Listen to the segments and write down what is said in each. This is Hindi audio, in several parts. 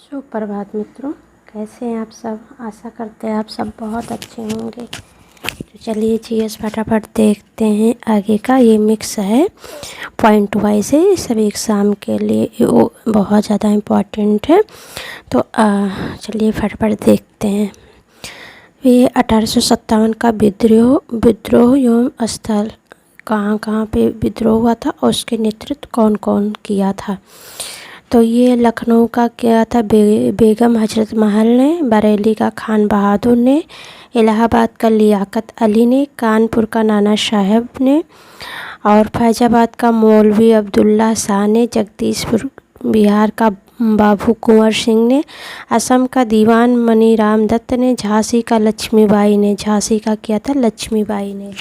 सुप्रभात मित्रों, कैसे हैं आप सब। आशा करते हैं आप सब बहुत अच्छे होंगे। तो चलिए जीएस फटाफट देखते हैं आगे का। ये मिक्स है, पॉइंट वाइज है, सभी एग्ज़ाम के लिए वो बहुत ज़्यादा इम्पोर्टेंट है। तो चलिए फटाफट देखते हैं। ये 1857 का विद्रोह एवं स्थल कहाँ पे विद्रोह हुआ था और उसके नेतृत्व कौन कौन किया था। तो ये लखनऊ का किया था बेगम हजरत महल ने, बरेली का खान बहादुर ने, इलाहाबाद का लियाकत अली ने, कानपुर का नाना साहब ने और फैजाबाद का मौलवी अब्दुल्ला शाह ने, जगदीशपुर बिहार का बाबू कुंवर सिंह ने, असम का दीवान मनीराम दत्त ने, झांसी का लक्ष्मीबाई ने। झांसी का किया था लक्ष्मीबाई ने।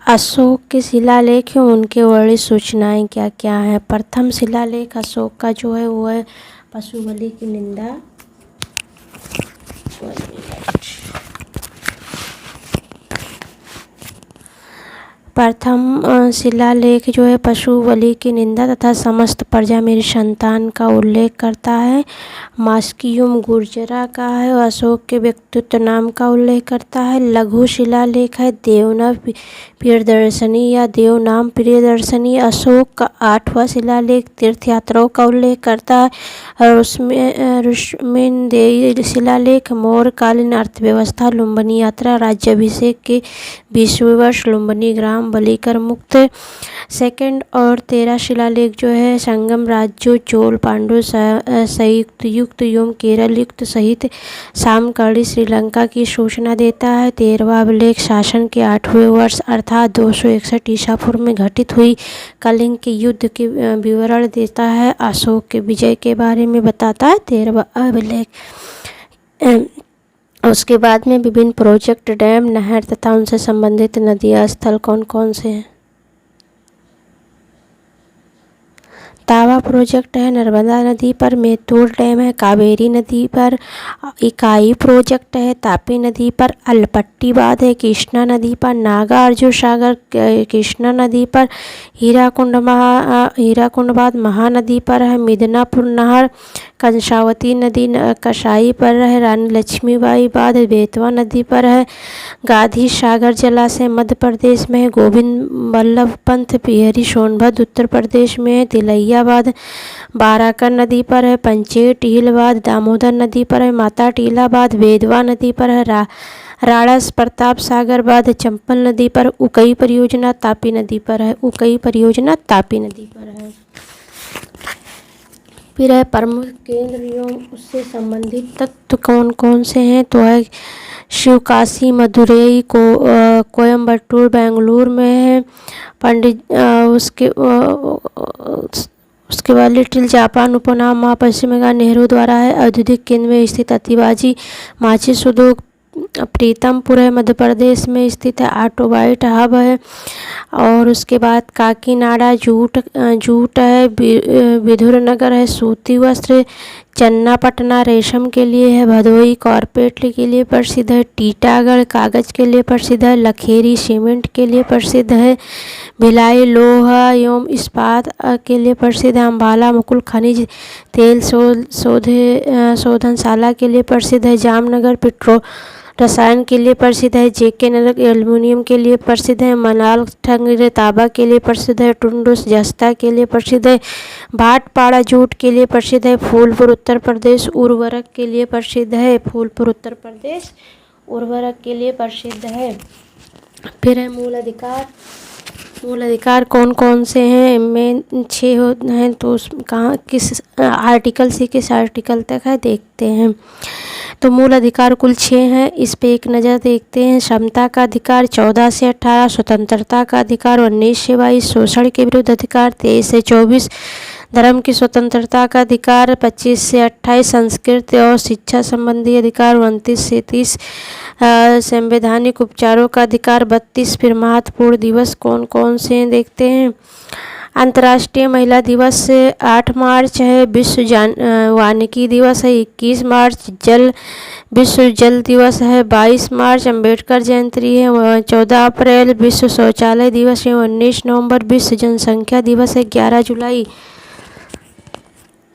अशोक के शिलालेख हैं, उनके वर्णित सूचनाएं क्या क्या हैं। प्रथम शिलालेख अशोक का जो है वो है पशु बलि की निंदा। प्रथम शिलालेख जो है पशु बलि की निंदा तथा समस्त प्रजा मेरी संतान का उल्लेख करता है। मास्कियुम गुर्जरा का है और अशोक के व्यक्तित्व नाम का उल्लेख करता है। लघु शिलालेख है देवनाम प्रियदर्शनी या देवनाम प्रियदर्शनी। अशोक का 8वां शिलालेख तीर्थ यात्राओं का उल्लेख करता है और उसमें शिलालेख मौर्यकालीन अर्थव्यवस्था, लुम्बिनी यात्रा, राज्याभिषेक के 20वें वर्ष, लुम्बिनी ग्राम बलिकर मुक्त। सेकंड और 13 शिलालेख जो है संगम राज्यों, चोल पांडु संयुक्त युक्त एवं केरल युक्त सहित सामकड़ी श्रीलंका की सूचना देता है। 13वां अभिलेख शासन के 8वें वर्ष अर्थात 261 ईसा पूर्व में घटित हुई कलिंग के युद्ध के विवरण देता है। अशोक के विजय के बारे में बताता है 13वां अभिलेख। उसके बाद में विभिन्न प्रोजेक्ट, डैम, नहर तथा उनसे संबंधित नदियाँ स्थल कौन कौन से हैं। तावा प्रोजेक्ट है नर्मदा नदी पर। मेतूर डैम है कावेरी नदी पर। इकाई प्रोजेक्ट है तापी नदी पर। अलपट्टी बांध है कृष्णा नदी पर। नागार्जुन सागर कृष्णा नदी पर। हीराकुंड बांध महानदी पर है। मिदनापुर नहर कंसावती नदी कसाई पर है। रानी लक्ष्मीबाई बांध बेतवा नदी पर है। गांधी सागर जलाशय मध्य प्रदेश में है। गोविंद बल्लभ पंत पियरी सोनभद्र उत्तर प्रदेश में है। तिलैया बांध बाराकर नदी पर है। पंचेर टील बांध दामोदर नदी पर है। माता टीला बांध बेदवा नदी पर है। राणा प्रताप सागर बांध चंपल नदी पर। उकई परियोजना तापी नदी पर है। उकई परियोजना तापी नदी पर है। फिर है प्रमुख केंद्र एवं उससे संबंधित तत्व कौन कौन से हैं। तो है शिवकाशी मदुरई को कोयम्बटूर बेंगलुरु में है। पंडित उसके बाद लिटिल जापान उपनाम पश्चिम बंगाल नेहरू द्वारा है। औद्योगिक केंद्र में स्थित अतिवाजी माचिस उद्योग प्रीतमपुर है मध्य प्रदेश में स्थित है। ऑटोबाइट हब है। और उसके बाद काकीनाडा जूट है। विधुरनगर है सूती वस्त्र। चन्नापटना रेशम के लिए है। भदोई कारपेट के लिए प्रसिद्ध है। टीटागढ़ कागज के लिए प्रसिद्ध है। लखेरी सीमेंट के लिए प्रसिद्ध है। भिलाई लोहा एवं इस्पात के लिए प्रसिद्ध है। अम्बाला मुकुल खनिज तेल शोधनशाला के लिए प्रसिद्ध है। जामनगर पेट्रोल रसायन के लिए प्रसिद्ध है। जेके नगर एल्युमिनियम के लिए प्रसिद्ध है। मनाल ठंगरे तांबा के लिए प्रसिद्ध है। टुंडुस जस्ता के लिए प्रसिद्ध है। भाटपाड़ा जूट के लिए प्रसिद्ध है। फूलपुर उत्तर प्रदेश उर्वरक के लिए प्रसिद्ध है। फूलपुर उत्तर प्रदेश उर्वरक के लिए प्रसिद्ध है। फिर है मूल अधिकार कौन कौन से हैं। इनमें 6 हैं। तो कहाँ किस आर्टिकल से किस आर्टिकल तक है देखते हैं। तो मूल अधिकार कुल 6 हैं। इस पे एक नज़र देखते हैं। समता का अधिकार 14 से 18। स्वतंत्रता का अधिकार 19 से 22। शोषण के विरुद्ध अधिकार 23 से 24। धर्म की स्वतंत्रता का अधिकार 25 से 28। संस्कृति और शिक्षा संबंधी अधिकार 29 से 30। संवैधानिक उपचारों का अधिकार 32। फिर महत्वपूर्ण दिवस कौन कौन से देखते हैं। अंतर्राष्ट्रीय महिला दिवस 8 मार्च है। विश्व वानिकी दिवस है 21 मार्च। विश्व जल दिवस है 22 मार्च। अम्बेडकर जयंती है 14 अप्रैल। विश्व शौचालय दिवस है 19 नवंबर। विश्व जनसंख्या दिवस है 11 जुलाई।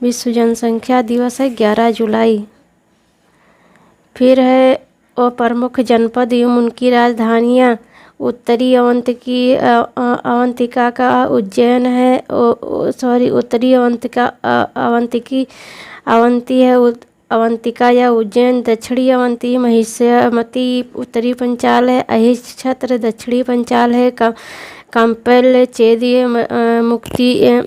विश्व जनसंख्या दिवस है 11 जुलाई। फिर है और प्रमुख जनपद एवं उनकी राजधानियाँ। उत्तरी अवंतिका का उज्जैन है। उत्तरी अवंती है अवंतिका या उज्जैन। दक्षिणी अवंती महिष्मती उत्तरी पंचाल है। अहिच्छत्र दक्षिणी पंचाल है। कंपेल चेदिय मुक्ति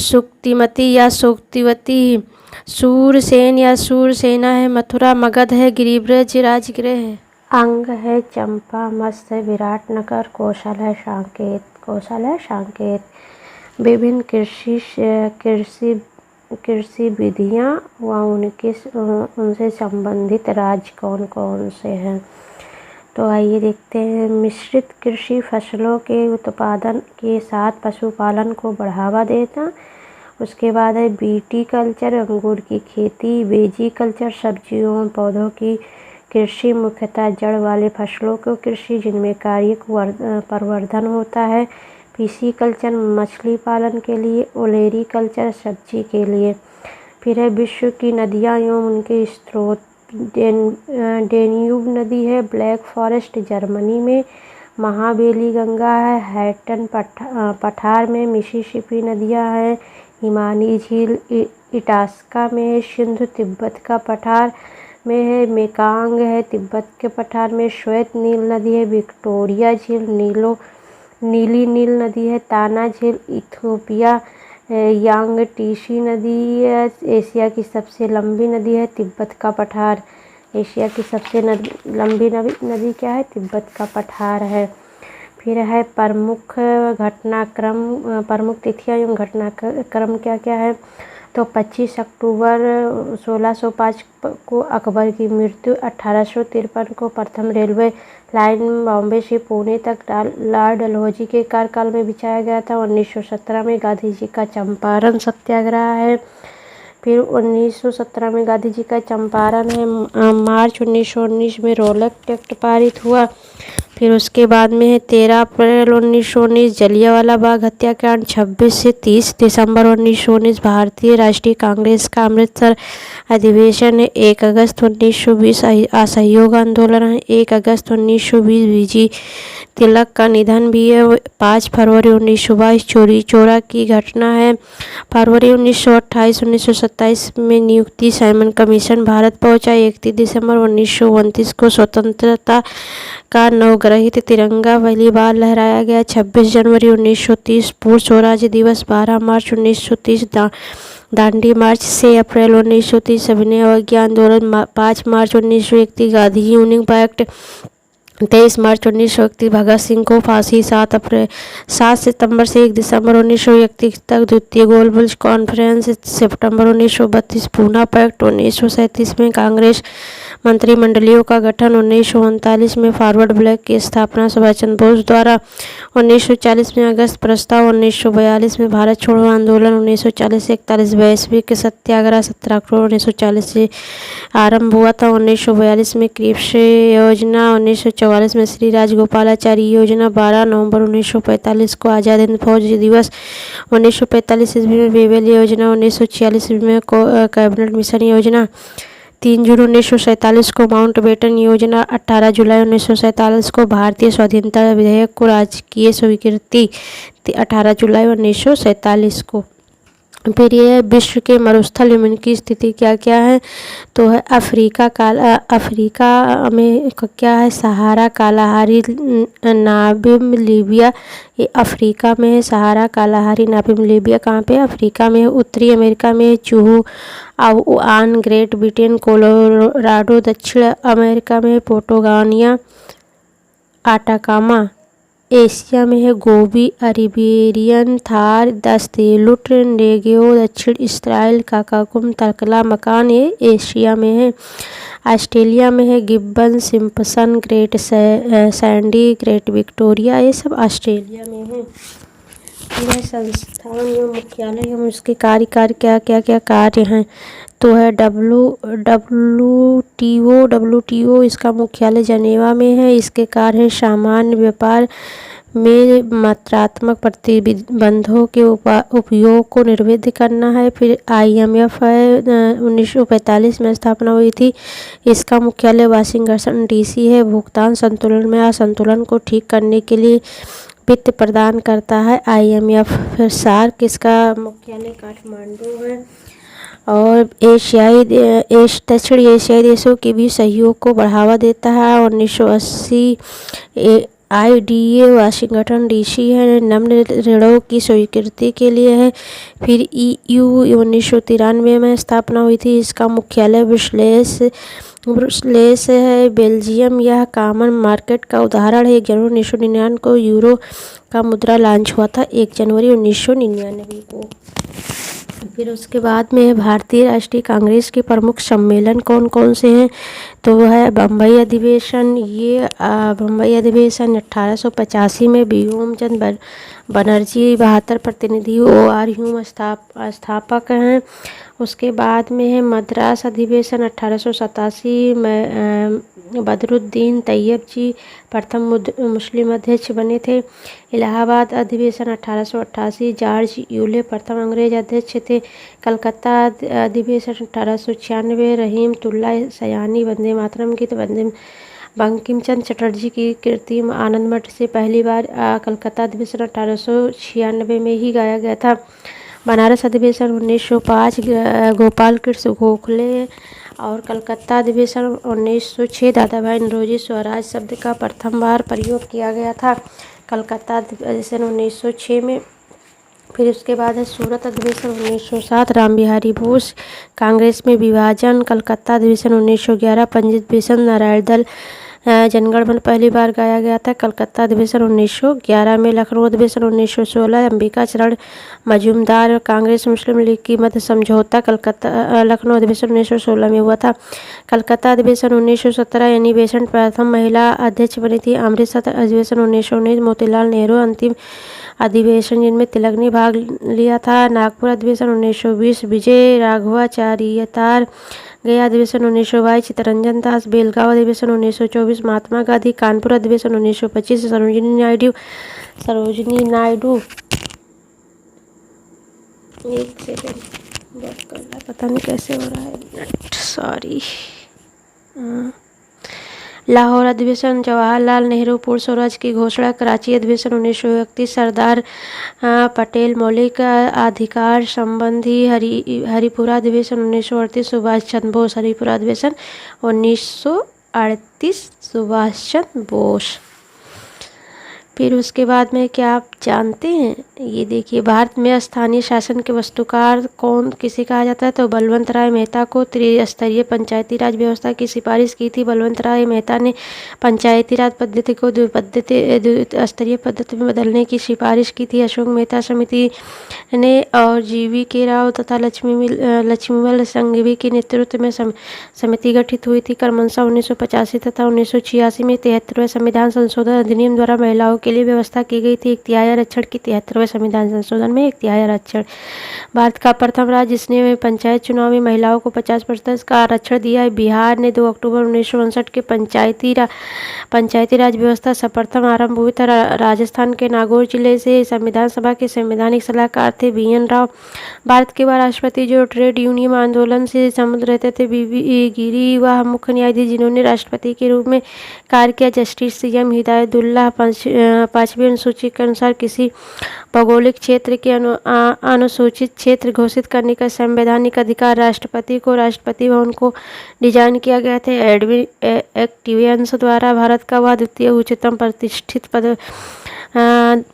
सुक्तिमती या सोक्तिवती। सूरसेन या सूरसेना है मथुरा। मगध है गिरिब्रज राजगृह है। अंग है चंपा। मत्स्य विराटनगर। कौशल है सांकेत। विभिन्न कृषि विधियाँ व उनसे संबंधित राज्य कौन कौन से हैं। तो आइए देखते हैं। मिश्रित कृषि फसलों के उत्पादन के साथ पशुपालन को बढ़ावा देता। उसके बाद है बीटी कल्चर अंगूर की खेती। वेजी कल्चर सब्जियों और पौधों की कृषि मुख्यतः जड़ वाले फसलों को कृषि जिनमें कार्य प्रवर्धन होता है। पीसी कल्चर मछली पालन के लिए। ओलेरी कल्चर सब्जी के लिए। फिर है विश्व की नदियाँ एवं उनके स्रोत। डेन्यूब नदी है ब्लैक फॉरेस्ट जर्मनी में। महाबेली गंगा है हैटन पठार में। मिसिसिपी नदियाँ हैं। हिमानी झील इटास्का में है। सिंधु तिब्बत का पठार में है। मेकांग है तिब्बत के पठार में। श्वेत नील नदी है। विक्टोरिया झील नीली नील नदी है। ताना झील इथियोपिया। यांगटीसी नदी एशिया की सबसे लंबी नदी है। तिब्बत का पठार एशिया की सबसे लंबी नदी क्या है? तिब्बत का पठार है। फिर है प्रमुख तिथियां एवं घटनाक्रम क्या क्या है। तो 25 अक्टूबर 1605 को अकबर की मृत्यु। 1853 को प्रथम रेलवे लाइन बॉम्बे से पुणे तक लॉर्ड डलहौजी के कार्यकाल में बिछाया गया था। 1917 में गांधी जी का चंपारण सत्याग्रह है। फिर 1917 में गांधी जी का चंपारण है। मार्च 1919 में रॉलेट एक्ट पारित हुआ। फिर उसके बाद में है 13 अप्रैल 1919 जलियांवाला बाग हत्याकांड। 26 से 30 दिसंबर 1919 भारतीय राष्ट्रीय कांग्रेस का अमृतसर अधिवेशन है। 1 अगस्त 1920 असहयोग आंदोलन है। 1 अगस्त 1920 वीजी तिलक का निधन भी है। 5 फरवरी 1922 चोरी चोरा की घटना है। फरवरी 1928 1927 में नियुक्ति साइमन कमीशन भारत पहुंचा। 31 दिसंबर 1929 को स्वतंत्रता का नवग्रहित तिरंगा पहली बार लहराया गया। 26 जनवरी 1930 पूर्ण स्वराज दिवस। 12 मार्च 1930 दांडी मार्च। 6 अप्रैल 1930 अभिनय अवज्ञा आंदोलन। 5 मार्च 1931 गांधी यूनियन एक्ट। 23 मार्च 1931 भगत सिंह को फांसी। 7 सितंबर से 1 दिसंबर 1931 तक द्वितीय गोलमेज कॉन्फ्रेंस। सितंबर 1932 पूना पैक्ट। 1937 में कांग्रेस मंत्रिमंडलियों का गठन। 1939 में फॉरवर्ड ब्लॉक की स्थापना सुभाष चंद्र बोस द्वारा। 1940 में अगस्त प्रस्ताव। 1942 में भारत छोड़ो आंदोलन। 1940 से 41 वैश्विक सत्याग्रह 17 अक्टूबर 1940 से आरंभ हुआ था। 1942 में क्रिप्स योजना। 1944 में श्री राजगोपालाचारी योजना। 12 नवंबर 1945 को आज़ाद हिंद फौज दिवस। 1945 ईस्वी में बेबेल योजना। 1946 ईस्वी में कैबिनेट मिशन योजना। 3 जून 1947 को माउंट बेटन योजना। 18 जुलाई 1947 को भारतीय स्वाधीनता विधेयक को राजकीय स्वीकृति। 18 जुलाई 1947 को। फिर ये विश्व के मरुस्थल एवं की स्थिति क्या क्या है। तो है अफ्रीका में क्या है। सहारा कालाहारी नाबिम लीबिया। ये अफ्रीका में है। सहारा कालाहारी नाबिम लीबिया कहाँ पे? अफ्रीका में है। उत्तरी अमेरिका में चूहू आन ग्रेट ब्रिटेन कोलोराडो। दक्षिण अमेरिका में पोटोगानिया आटाकामा। एशिया में है गोबी अरेबियन थार दस्तेलुट नेगेओ। दक्षिण इसराइल काकाकुम तकला मकान ये एशिया में है। ऑस्ट्रेलिया में है Gibbon, Simpson, great Sandy, great Victoria, ये सब ऑस्ट्रेलिया में है। यह संस्थान एवं मुख्यालय एवं उसके कार्यकारी क्या कार्य हैं, तो है डब्ल्यू टी ओ इसका मुख्यालय जनेवा में है। इसके कार्य है सामान्य व्यापार में मात्रात्मक प्रतिबंधों के उपयोग को निर्विघ्न करना है। फिर IMF है 1945 में स्थापना हुई थी। इसका मुख्यालय वाशिंगटन DC है। भुगतान संतुलन में असंतुलन को ठीक करने के लिए वित्त प्रदान करता है IMF। फिर सार्क इसका मुख्यालय काठमांडू है। और दक्षिण एशियाई देशों के बीच सहयोग को बढ़ावा देता है। 1980 IDA वाशिंगटन DC है। निम्न ऋणों की स्वीकृति के लिए है। फिर EU 1993 में स्थापना हुई थी। इसका मुख्यालय ब्रुसेल्स है, बेल्जियम। यह कॉमन मार्केट का उदाहरण है। 1 जनवरी 1999 को यूरो का मुद्रा लॉन्च हुआ था, 1 जनवरी 1999 को। फिर उसके बाद में भारतीय राष्ट्रीय कांग्रेस के प्रमुख सम्मेलन कौन कौन से हैं, तो वह है बम्बई अधिवेशन। ये बम्बई अधिवेशन 1885 में व्योमचंद बनर्जी 72 प्रतिनिधि OR ह्यूम स्थापक हैं। उसके बाद में है मद्रास अधिवेशन 1887 में बदरुद्दीन तैयब जी प्रथम मुस्लिम अध्यक्ष बने थे। इलाहाबाद अधिवेशन 1888 जॉर्ज यूले प्रथम अंग्रेज अध्यक्ष थे। कलकत्ता अधिवेशन 1896 रहीमतुल्ला सयानी वंदे मातरम गीत बंकिम चंद्र चटर्जी की कृति आनंद मठ से पहली बार कलकत्ता अधिवेशन 1896 में ही गाया गया था। बनारस अधिवेशन 1905 गोपाल कृष्ण गोखले। और कलकत्ता अधिवेशन 1906 दादा भाई नौरोजी स्वराज शब्द का प्रथम बार प्रयोग किया गया था कलकत्ता अधिवेशन 1906 में। फिर उसके बाद है सूरत अधिवेशन 1907 राम बिहारी बोस कांग्रेस में विभाजन। कलकत्ता अधिवेशन 1911 पंडित भीषण नारायण दल जनगणमन पहली बार गाया गया था कलकत्ता अधिवेशन 1911 में। लखनऊ अधिवेशन 1916 अंबिका चरण मजूमदार कांग्रेस मुस्लिम लीग की मध्य समझौता कलकत्ता लखनऊ अधिवेशन 1916 में हुआ था। कलकत्ता अधिवेशन 1917 एनी बेसेंट प्रथम महिला अध्यक्ष बनी थी। अमृतसर अधिवेशन 1919 मोतीलाल नेहरू अंतिम अधिवेशन जिनमें तिलक ने भाग लिया था। नागपुर अधिवेशन 1920 विजय राघवाचार्यतार। गया अधिवेशन 1922 चित्तरंजन दास। बेलगांव अधिवेशन 1924 महात्मा गांधी। कानपुर अधिवेशन 1925 सरोजिनी नायडू। एक सेकेंड बात करना, पता नहीं कैसे हो रहा है, सॉरी। लाहौर अधिवेशन जवाहरलाल नेहरू पूर्ण स्वराज की घोषणा। कराची अधिवेशन 1931 सरदार पटेल मौलिक अधिकार संबंधी। हरिपुरा अधिवेशन 1938 सुभाष चंद्र बोस। हरिपुरा अधिवेशन 1938 सुभाष चंद्र बोस। फिर उसके बाद में क्या आप जानते हैं, ये देखिए भारत में स्थानीय शासन के वस्तुकार कौन किसे कहा जाता है, तो बलवंत राय मेहता को त्रिस्तरीय पंचायती राज व्यवस्था की सिफारिश की थी। बलवंत राय मेहता ने पंचायती राज पद्धति को द्विस्तरीय पद्धति में बदलने की सिफारिश की थी। अशोक मेहता समिति ने और GV.K. राव तथा लक्ष्मीमल संघवी के नेतृत्व में समिति गठित हुई थी। क्रमशः 1985 तथा 1986 में 73वें संविधान संशोधन अधिनियम द्वारा महिलाओं के लिए व्यवस्था की गई थी। 1/3 आरक्षण की 73वें संविधान संशोधन में 1/3 आरक्षण। भारत का प्रथम राज्य जिसने पंचायत चुनाव में महिलाओं को 50% का आरक्षण दिया है बिहार ने। 2 अक्टूबर 1959 के पंचायती राज व्यवस्था सर्वप्रथम आरंभ हुई था राजस्थान के नागौर जिले से। संविधान सभा के संवैधानिक सलाहकार थे BN राव। भारत के बाद राष्ट्रपति जो ट्रेड यूनियन आंदोलन से संबंध रहते थे BB गिरी वह मुख्य न्यायाधीश जिन्होंने राष्ट्रपति के रूप में कार्य किया। Justice CM Hidayatullah. 5वीं अनुसूची के अनुसार किसी भौगोलिक क्षेत्र के अनुसूचित क्षेत्र घोषित करने का संवैधानिक अधिकार राष्ट्रपति को। राष्ट्रपति भवन को डिजाइन किया गया था एक्टिवियंस द्वारा। भारत का वह द्वितीय उच्चतम प्रतिष्ठित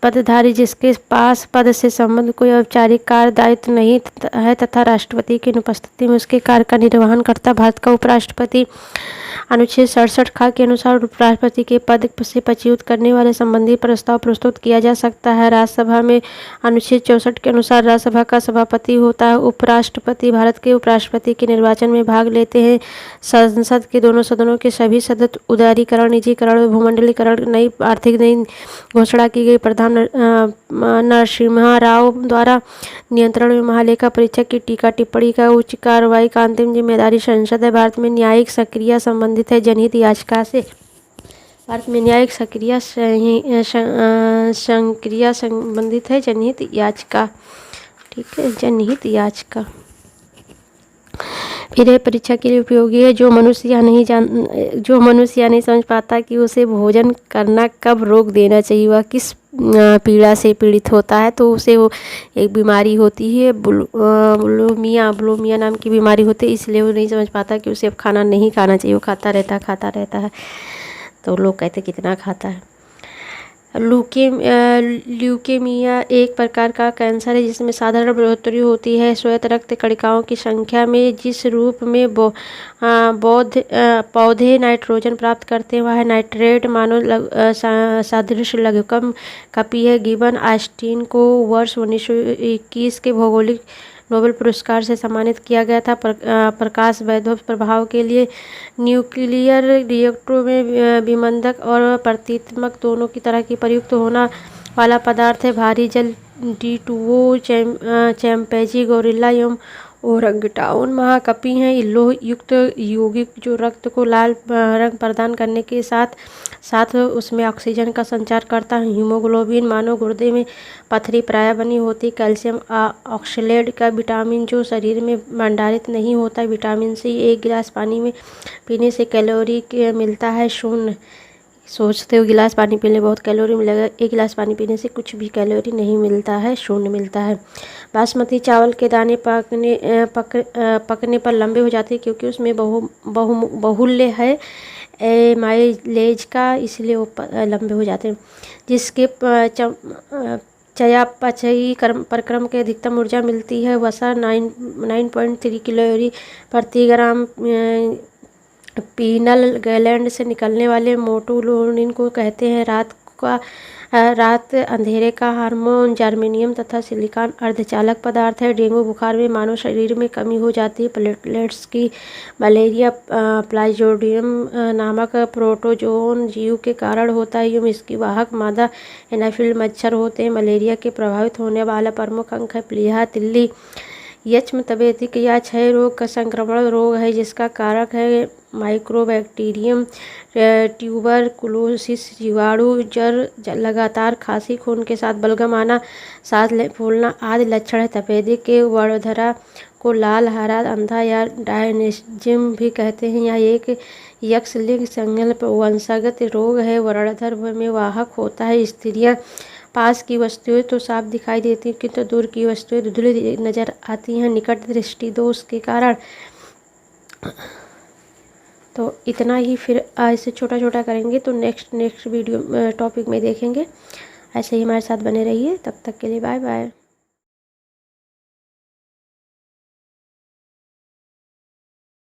पदधारी जिसके पास पद से संबंध कोई औपचारिक कार्य दायित्व नहीं है तथा राष्ट्रपति की अनुपस्थिति में उसके कार्य का निर्वहन करता भारत का उपराष्ट्रपति। अनुच्छेद 67 ख के अनुसार उपराष्ट्रपति के पद से पदच्युत करने वाले संबंधी प्रस्ताव प्रस्तुत किया जा सकता है। राज्यसभा में अनुच्छेद 64 के अनुसार राज्यसभा का सभापति होता है। उपराष्ट्रपति भारत के उपराष्ट्रपति के निर्वाचन में भाग लेते हैं। संसद के दोनों सदनों के सभी सदस्य उदारीकरण, निजीकरण, भूमंडलीकरण, नई आर्थिक नई घोषणा की गई प्रधान नरसिम्हा राव द्वारा नियंत्रण में महालेखा परीक्षक की टीका टिप्पणी का उच्च कार्रवाई का अंतिम जिम्मेदारी संसद है। भारत में न्यायिक सक्रिया संबंधित है जनहित याचिका से। भारत में न्यायिक सक्रिया संबंधित है जनहित याचिका। ठीक है, जनहित याचिका। फिर यह परीक्षा के लिए उपयोगी है। जो मनुष्य यह नहीं समझ पाता कि उसे भोजन करना कब रोक देना चाहिए, वह किस पीड़ा से पीड़ित होता है, तो उसे वो एक बीमारी होती है बुलिमिया नाम की बीमारी होती है। इसलिए वो नहीं समझ पाता कि उसे अब खाना नहीं खाना चाहिए। वो खाता रहता है। तो लोग कहते कितना खाता है। ल्यूकेमिया एक प्रकार का कैंसर है जिसमें साधारण बढ़ोतरी होती है श्वेत रक्त कणिकाओं की संख्या में। जिस रूप में पौधे नाइट्रोजन प्राप्त करते हैं वह नाइट्रेट मानव सादृश्य लघुकम कपी है। गिब्बन ऑस्टिन को वर्ष 1921 के भौगोलिक नोबेल पुरस्कार से सम्मानित किया गया था। प्रकाश वैद्युत प्रभाव के लिए न्यूक्लियर रिएक्टरों में विमंदक और प्रतीकात्मक दोनों की तरह की प्रयुक्त होना वाला पदार्थ है। भारी जल D2O चैंपैंजी, गोरिल्ला एवं ओरंगटाउन महाकपि हैं। लौह युक्त यौगिक जो रक्त को लाल रंग प्रदान करने के साथ उसमें ऑक्सीजन का संचार करता है। हीमोग्लोबिन मानव गुर्दे में पथरी प्राय बनी होती। कैल्शियम ऑक्सलेट का विटामिन जो शरीर में भंडारित नहीं होता। विटामिन सी 1 गिलास पानी में पीने से कैलोरी मिलता है 0। सोचते हो गिलास पानी पीने बहुत कैलोरी मिलेगा, 1 गिलास पानी पीने से कुछ भी कैलोरी नहीं मिलता है, 0 मिलता है। बासमती चावल के दाने पकने पर लंबे हो जाते हैं क्योंकि उसमें बहुल्य है माइलेज का, इसलिए वो लंबे हो जाते हैं। जिसके चयापचयी प्रक्रम के अधिकतम ऊर्जा मिलती है। वसा 9.3 कैलोरी प्रति ग्राम। पीनल ग्लैंड से निकलने वाले मेलाटोनिन को कहते हैं रात अंधेरे का हार्मोन। जर्मेनियम तथा सिलिकॉन अर्धचालक पदार्थ है। डेंगू बुखार में मानव शरीर में कमी हो जाती है प्लेटलेट्स की। मलेरिया प्लाज्मोडियम नामक प्रोटोजोन जीव के कारण होता है एवं इसकी वाहक मादा एनाफिल मच्छर होते हैं। मलेरिया के प्रभावित होने वाला प्रमुख अंग है प्लीहा तिल्ली। यक्ष्मा तपेदिक या क्षय रोग का संक्रमण रोग है जिसका कारक है माइक्रोबैक्टीरियम ट्यूबरकुलोसिस। जीवाणु ज्वर, लगातार खांसी, खून के साथ बलगम आना, सांस फूलना आदि लक्षण है। तपेदिक के वर्णधारा को लाल, हरा, अंधा या डायनेजिज्म भी कहते हैं। यह एक यक्ष लिंग संकल्प वंशागत रोग है। वर्णधर में वाहक होता है। स्त्रियां पास की वस्तुएं तो साफ दिखाई देती हैं किंतु दूर की वस्तुएं धुंधली नजर आती हैं निकट दृष्टि दोष के कारण। तो इतना ही, फिर ऐसे छोटा छोटा करेंगे तो नेक्स्ट वीडियो टॉपिक में देखेंगे। ऐसे ही हमारे साथ बने रहिए, तब तक के लिए बाय बाय।